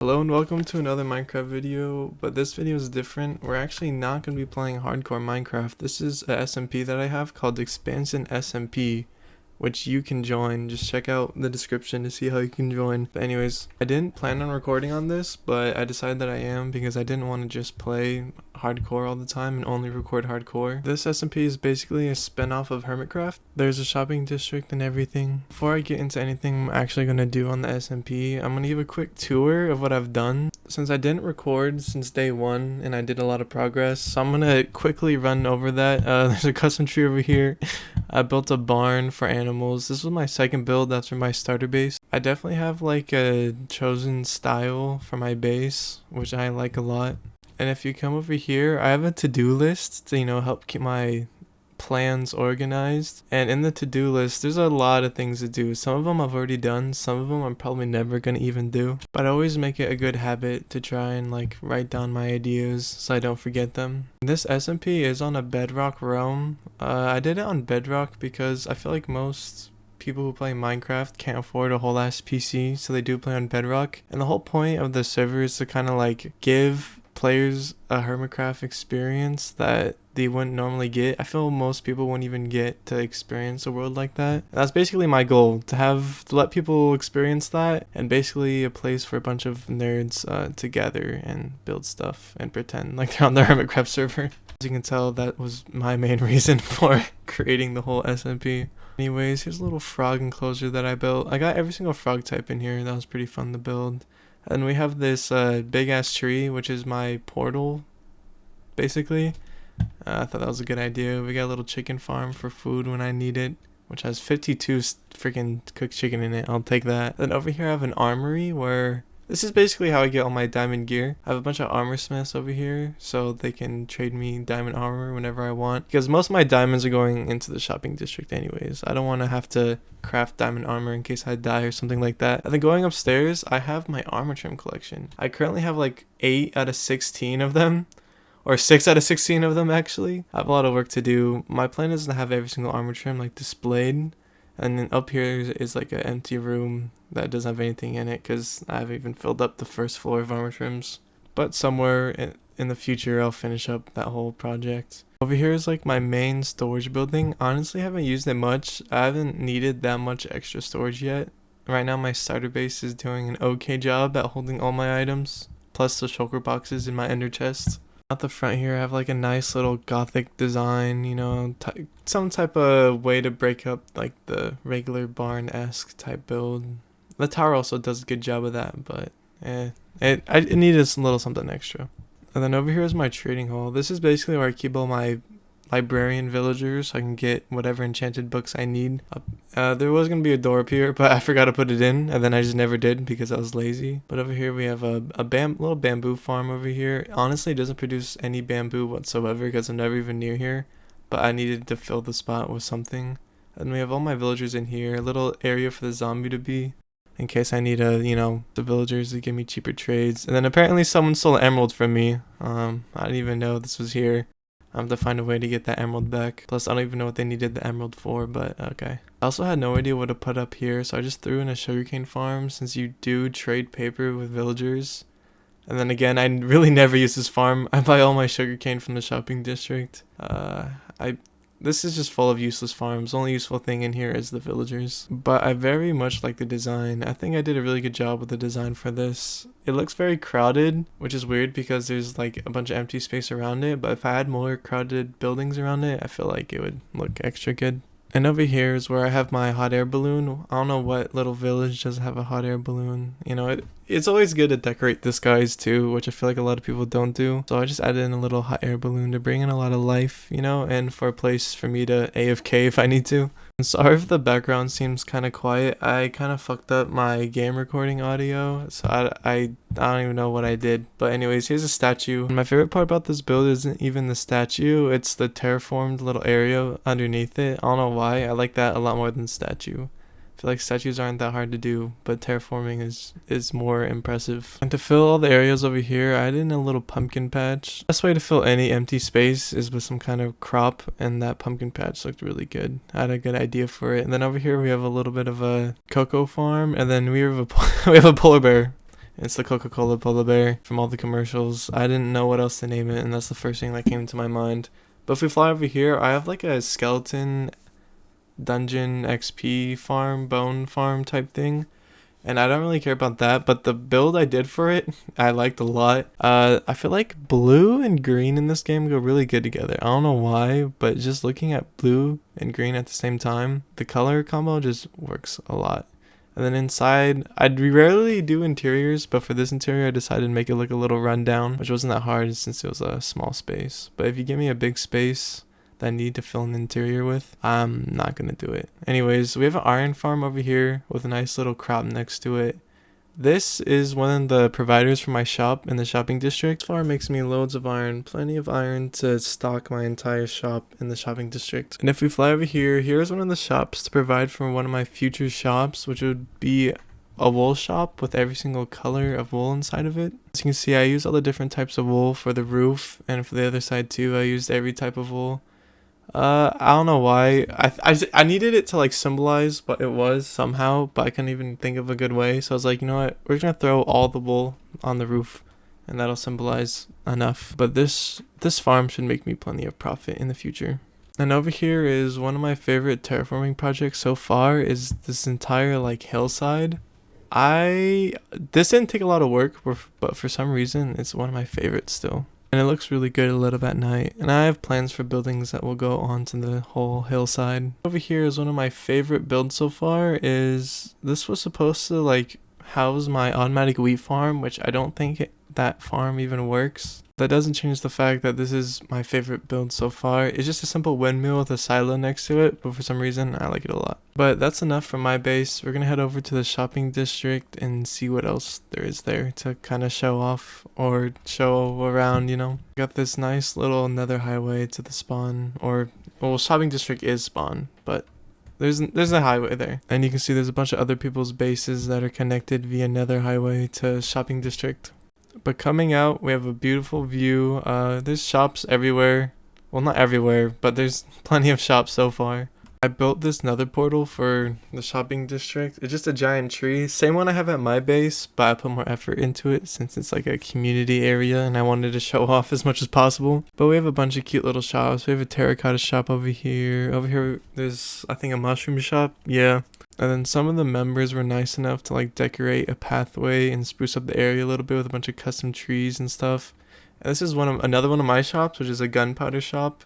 Hello and welcome to another Minecraft video, but this video is different. We're actually not going to be playing hardcore Minecraft. This is a SMP that I have called Expansion SMP, which you can join. Just check out the description to see how you can join. But anyways, I didn't plan on recording on this, but I decided that I am because I didn't want to just play hardcore all the time and only record hardcore. This SMP is basically a spin-off of Hermitcraft. There's a shopping district and everything. Before I get into anything I'm actually going to do on the SMP, I'm going to give a quick tour of what I've done. Since I didn't record since day one and I did a lot of progress, so I'm going to quickly run over that. There's a custom tree over here. I built a barn for animals. This was my second build after my starter base. I definitely have like a chosen style for my base, which I like a lot. And if you come over here, I have a to-do list to, help keep my plans organized. And in the to-do list, there's a lot of things to do. Some of them I've already done. Some of them I'm probably never going to even do. But I always make it a good habit to try and write down my ideas so I don't forget them. This SMP is on a Bedrock realm. I did it on Bedrock because I feel like most people who play Minecraft can't afford a whole ass PC, so they do play on Bedrock. And the whole point of the server is to kind of give players a Hermitcraft experience that they wouldn't normally get. I feel most people wouldn't even get to experience a world like that. And that's basically my goal, to let people experience that, and basically a place for a bunch of nerds to gather and build stuff and pretend like they're on the Hermitcraft server. As you can tell, that was my main reason for creating the whole SMP. Anyways, here's a little frog enclosure that I built. I got every single frog type in here. That was pretty fun to build. And we have this big ass tree, which is my portal, basically. I thought that was a good idea. We got a little chicken farm for food when I need it, which has 52 freaking cooked chicken in it. I'll take that. Then over here I have an armory where this is basically how I get all my diamond gear. I have a bunch of armor smiths over here so they can trade me diamond armor whenever I want, because most of my diamonds are going into the shopping district anyways. I don't want to have to craft diamond armor in case I die or something like that. And then going upstairs, I have my armor trim collection. I currently have 8 out of 16 of them, or 6 out of 16 of them actually. I have a lot of work to do. My plan is to have every single armor trim displayed. And then up here is an empty room that doesn't have anything in it because I haven't even filled up the first floor of armor trims. But somewhere in the future, I'll finish up that whole project. Over here is my main storage building. Honestly, I haven't used it much. I haven't needed that much extra storage yet. Right now, my starter base is doing an okay job at holding all my items, plus the shulker boxes in my ender chest. At the front here, I have a nice little gothic design, some type of way to break up the regular barn-esque type build. The tower also does a good job of that, but it needed a little something extra. And then over here is my trading hall. This is basically where I keep all my librarian villagers so I can get whatever enchanted books I need. There was going to be a door up here, but I forgot to put it in, and then I just never did because I was lazy. But over here we have a little bamboo farm over here. Honestly, it doesn't produce any bamboo whatsoever because I'm never even near here, but I needed to fill the spot with something. And we have all my villagers in here, a little area for the zombie to be, in case I need the villagers to give me cheaper trades. And then apparently someone stole an emerald from me. I didn't even know this was here. I have to find a way to get that emerald back. Plus, I don't even know what they needed the emerald for, but okay. I also had no idea what to put up here, so I just threw in a sugarcane farm since you do trade paper with villagers. And then again, I really never use this farm. I buy all my sugarcane from the shopping district. This is just full of useless farms. The only useful thing in here is the villagers. But I very much like the design. I think I did a really good job with the design for this. It looks very crowded, which is weird because there's a bunch of empty space around it. But if I had more crowded buildings around it, I feel like it would look extra good. And over here is where I have my hot air balloon. I don't know what little village doesn't have a hot air balloon. It's always good to decorate the skies too, which I feel like a lot of people don't do. So I just added in a little hot air balloon to bring in a lot of life, and for a place for me to AFK if I need to. And sorry if the background seems kind of quiet. I kind of fucked up my game recording audio, so I don't even know what I did. But anyways, here's a statue. And my favorite part about this build isn't even the statue, it's the terraformed little area underneath it. I don't know why, I like that a lot more than statue. I feel like statues aren't that hard to do, but terraforming is more impressive. And to fill all the areas over here, I added in a little pumpkin patch. Best way to fill any empty space is with some kind of crop, and that pumpkin patch looked really good. I had a good idea for it. And then over here we have a little bit of a cocoa farm, and then we have a polar bear. It's the Coca-Cola polar bear from all the commercials. I didn't know what else to name it, and that's the first thing that came to my mind. But if we fly over here, I have like a skeleton dungeon XP farm, bone farm type thing. And I don't really care about that, but the build I did for it, I liked a lot. I feel like blue and green in this game go really good together. I don't know why, but just looking at blue and green at the same time, the color combo just works a lot. And then inside, I'd rarely do interiors, but for this interior, I decided to make it look a little rundown, which wasn't that hard since it was a small space. But if you give me a big space that I need to fill an interior with, I'm not gonna do it. Anyways, we have an iron farm over here with a nice little crop next to it. This is one of the providers for my shop in the shopping district. This farm makes me loads of iron, plenty of iron to stock my entire shop in the shopping district. And if we fly over here, here's one of the shops to provide for one of my future shops, which would be a wool shop with every single color of wool inside of it. As you can see, I use all the different types of wool for the roof, and for the other side too, I used every type of wool. I don't know why. I needed it to like symbolize what it was somehow, but I couldn't even think of a good way. So I was like, you know what? We're gonna throw all the wool on the roof, and that'll symbolize enough. But this farm should make me plenty of profit in the future. And over here is one of my favorite terraforming projects so far. Is this entire like hillside. This didn't take a lot of work, but for some reason it's one of my favorites still. And it looks really good lit up at night. And I have plans for buildings that will go onto the whole hillside. Over here is one of my favorite builds so far. Is this was supposed to like house my automatic wheat farm, which I don't think that farm even works. That doesn't change the fact that this is my favorite build so far. It's just a simple windmill with a silo next to it, but for some reason I like it a lot. But that's enough from my base. We're gonna head over to the shopping district and see what else there is there to kind of show off or show around, you know. Got this nice little nether highway to the spawn, or well, shopping district is spawn, but there's a highway there. And you can see there's a bunch of other people's bases that are connected via nether highway to shopping district. But coming out, we have a beautiful view. There's shops everywhere. Well, not everywhere, but there's plenty of shops so far. I built this nether portal for the shopping district. It's just a giant tree. Same one I have at my base, but I put more effort into it since it's like a community area and I wanted to show off as much as possible. But we have a bunch of cute little shops. We have a terracotta shop over here. Over here, there's, I think, a mushroom shop. Yeah. And then some of the members were nice enough to like decorate a pathway and spruce up the area a little bit with a bunch of custom trees and stuff. And this is another one of my shops, which is a gunpowder shop.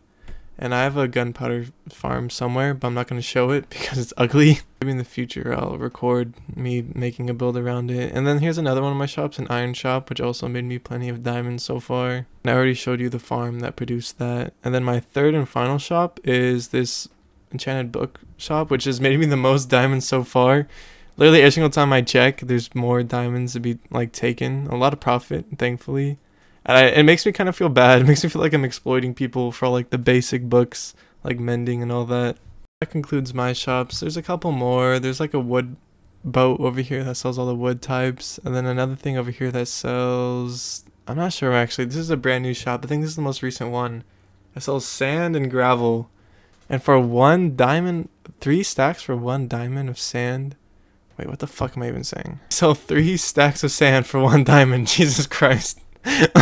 And I have a gunpowder farm somewhere, but I'm not going to show it because it's ugly. Maybe in the future I'll record me making a build around it. And then here's another one of my shops, an iron shop, which also made me plenty of diamonds so far. And I already showed you the farm that produced that. And then my third and final shop is this enchanted book shop, which has made me the most diamonds so far. Literally every single time I check, there's more diamonds to be like taken. A lot of profit, thankfully. And it makes me kind of feel bad. It makes me feel like I'm exploiting people for like the basic books, like mending and all that. That concludes my shops. There's a couple more. There's like a wood boat over here that sells all the wood types. And then another thing over here that sells, I'm not sure actually. This is a brand new shop. I think this is the most recent one. It sells sand and gravel. And for 1 diamond, 3 stacks for 1 diamond of sand. Wait, what the fuck am I even saying? Sell 3 stacks of sand for 1 diamond. Jesus Christ.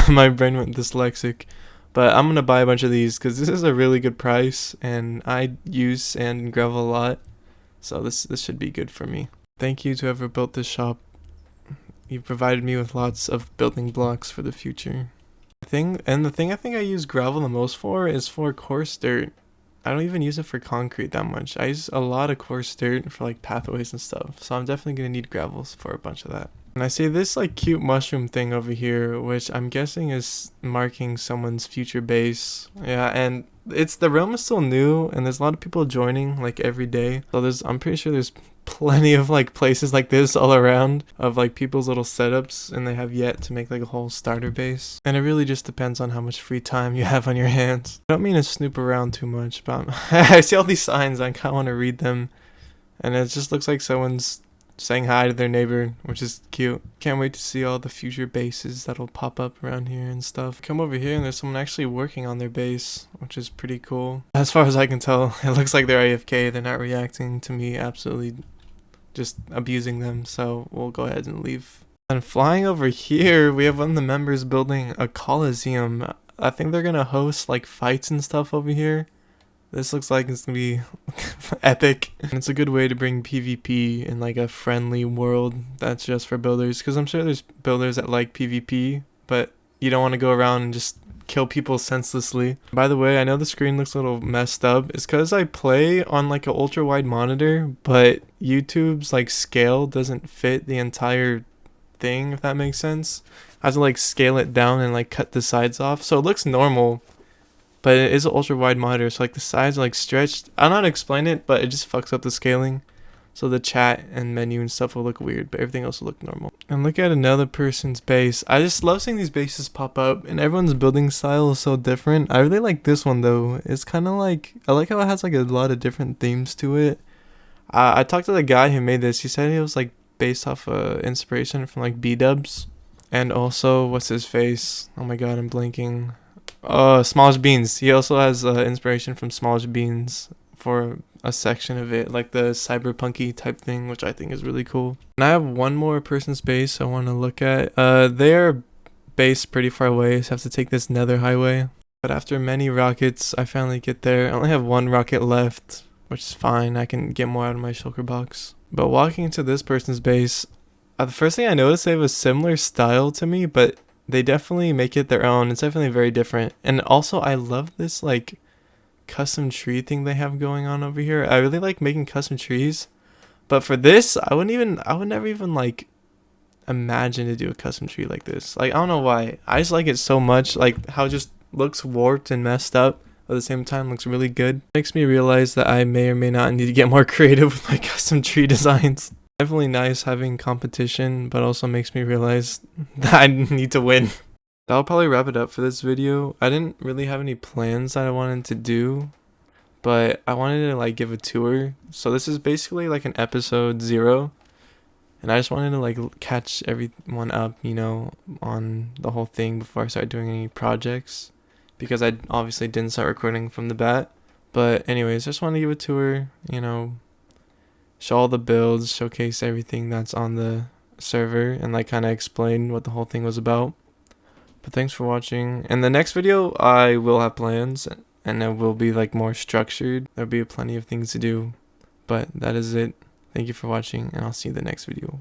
My brain went dyslexic. But I'm gonna buy a bunch of these because this is a really good price and I use sand and gravel a lot, so this should be good for me. Thank you to whoever built this shop. You've provided me with lots of building blocks for the future. The thing I think I use gravel the most for is for coarse dirt. I don't even use it for concrete that much. I use a lot of coarse dirt for like pathways and stuff, so I'm definitely gonna need gravels for a bunch of that. And I see this like cute mushroom thing over here, which I'm guessing is marking someone's future base. Yeah, and the realm is still new and there's a lot of people joining like every day. So I'm pretty sure there's plenty of like places like this all around of like people's little setups, and they have yet to make like a whole starter base. And it really just depends on how much free time you have on your hands. I don't mean to snoop around too much, but I see all these signs, I kind of want to read them. And it just looks like someone's saying hi to their neighbor, which is cute. Can't wait to see all the future bases that'll pop up around here and stuff. Come over here and there's someone actually working on their base, which is pretty cool. As far as I can tell, it looks like they're AFK. They're not reacting to me absolutely just abusing them, so we'll go ahead and leave. And flying over here, we have one of the members building a coliseum. I think they're gonna host like fights and stuff over here. This looks like it's gonna be epic. And it's a good way to bring PvP in like a friendly world that's just for builders. Because I'm sure there's builders that like PvP, but you don't want to go around and just kill people senselessly. By the way, I know the screen looks a little messed up. It's because I play on like an ultra wide monitor, but YouTube's like scale doesn't fit the entire thing, if that makes sense. I have to like scale it down and like cut the sides off, so it looks normal, but it is an ultra wide monitor, so like the sides are like stretched. I don't know how to explain it, but it just fucks up the scaling, so the chat and menu and stuff will look weird, but everything else will look normal. And look at another person's base. I just love seeing these bases pop up, and everyone's building style is so different. I really like this one though. It's kind of like, I like how it has like a lot of different themes to it. I talked to the guy who made this. He said it was like based off inspiration from like B-dubs. And also, what's his face? Oh my god, I'm blanking. Smallish Beans. He also has inspiration from Smallish Beans for a section of it, like the cyberpunky type thing, which I think is really cool. And I have one more person's base I want to look at. They're based pretty far away, so I have to take this nether highway. But after many rockets, I finally get there. I only have one rocket left, which is fine. I can get more out of my shulker box. But walking into this person's base, the first thing I noticed, they have a similar style to me, but they definitely make it their own. It's definitely very different. And also, I love this like custom tree thing they have going on over here. I really like making custom trees, but for this, I would never even like imagine to do a custom tree like this. Like, I don't know why. I just like it so much. Like how it just looks warped and messed up, but at the same time looks really good. Makes me realize that I may or may not need to get more creative with my custom tree designs. Definitely nice having competition, but also makes me realize that I need to win. That'll probably wrap it up for this video. I didn't really have any plans that I wanted to do, but I wanted to like give a tour. So this is basically like an episode 0, and I just wanted to like catch everyone up, you know, on the whole thing before I start doing any projects, because I obviously didn't start recording from the bat. But anyways, just wanted to give a tour, you know, show all the builds, showcase everything that's on the server, and like kind of explain what the whole thing was about. But thanks for watching. In the next video, I will have plans, and it will be like more structured. There'll be plenty of things to do, but that is it. Thank you for watching, and I'll see you in the next video.